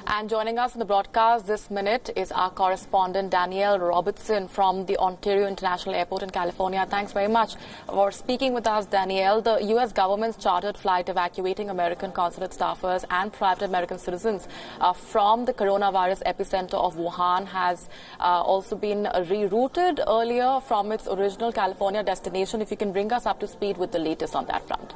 And joining us in the broadcast this minute is our correspondent Danielle Robertson from the Ontario International Airport in California. Thanks very much for speaking with us, Danielle. The U.S. government's chartered flight evacuating American consulate staffers and private American citizens from the coronavirus epicenter of Wuhan has also been rerouted earlier from its original California destination. If you can bring us up to speed with the latest on that front.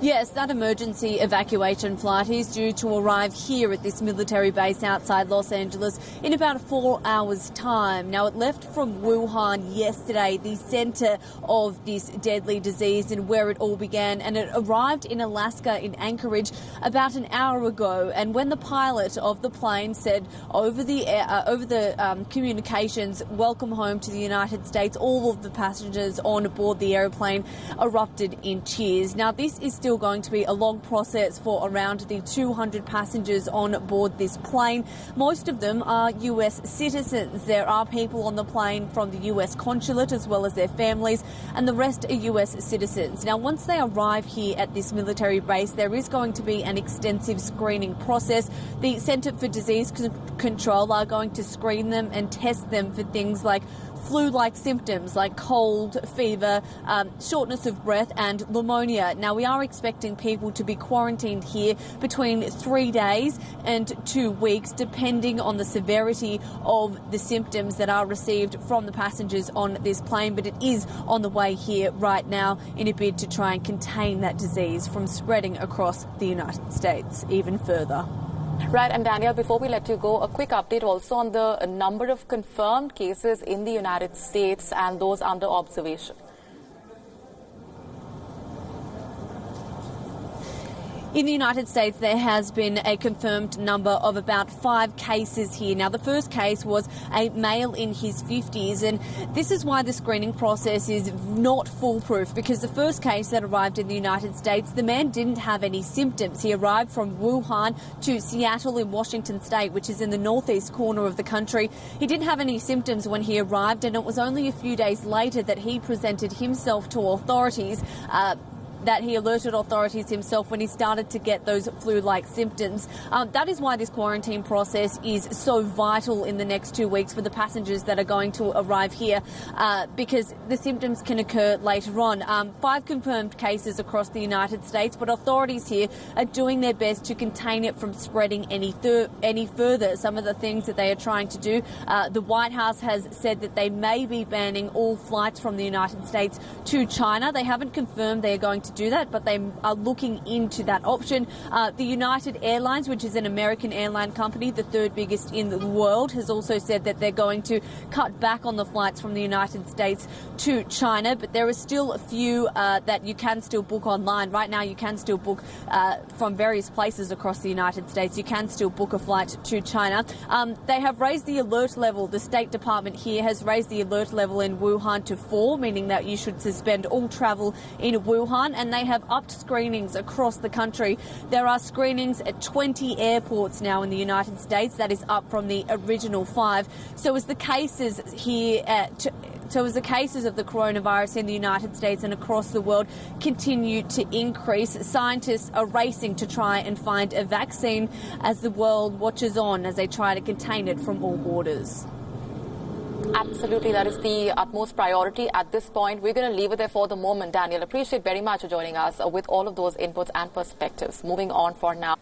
Yes, that emergency evacuation flight is due to arrive here at this military base outside Los Angeles in about 4 hours' time. Now, it left from Wuhan yesterday, the centre of this deadly disease and where it all began, and it arrived in Alaska in Anchorage about an hour ago. And when the pilot of the plane said over the communications, "Welcome home to the United States," all of the passengers on board the aeroplane erupted in cheers. Now, this is still going to be a long process for around the 200 passengers on board this plane. Most of them are US citizens. There are people on the plane from the US consulate as well as their families, and the rest are US citizens. Now, once they arrive here at this military base, there is going to be an extensive screening process. The Centre for Disease Control are going to screen them and test them for things like flu-like symptoms like cold, fever, shortness of breath and pneumonia. Now, we are expecting people to be quarantined here between 3 days and 2 weeks, depending on the severity of the symptoms that are received from the passengers on this plane. But it is on the way here right now in a bid to try and contain that disease from spreading across the United States even further. Right, and Danielle, before we let you go, a quick update also on the number of confirmed cases in the United States and those under observation. In the United States, there has been a confirmed number of about 5 cases here. Now, the first case was a male in his 50s, and this is why the screening process is not foolproof, because the first case that arrived in the United States, the man didn't have any symptoms. He arrived from Wuhan to Seattle in Washington State, which is in the northeast corner of the country. He didn't have any symptoms when he arrived, and it was only a few days later that he presented himself to authorities, that he alerted authorities himself when he started to get those flu-like symptoms. That is why this quarantine process is so vital in the next 2 weeks for the passengers that are going to arrive here, because the symptoms can occur later on. 5 confirmed cases across the United States, but authorities here are doing their best to contain it from spreading any further. Some of the things that they are trying to do, the White House has said that they may be banning all flights from the United States to China. They haven't confirmed they are going to do that, but they are looking into that option. The United Airlines, which is an American airline company, the 3rd biggest in the world, has also said that they're going to cut back on the flights from the United States to China, but there are still a few that you can still book online. Right now, you can still book from various places across the United States. You can still book a flight to China. They have raised the alert level. The State Department here has raised the alert level in Wuhan to 4, meaning that you should suspend all travel in Wuhan, and they have upped screenings across the country. There are screenings at 20 airports now in the United States. That is up from the original 5. So as the cases here as the cases of the coronavirus in the United States and across the world continue to increase, scientists are racing to try and find a vaccine as the world watches on as they try to contain it from all borders. Absolutely, that is the utmost priority at this point. We're going to leave it there for the moment, Daniel. Appreciate very much for joining us with all of those inputs and perspectives. Moving on for now.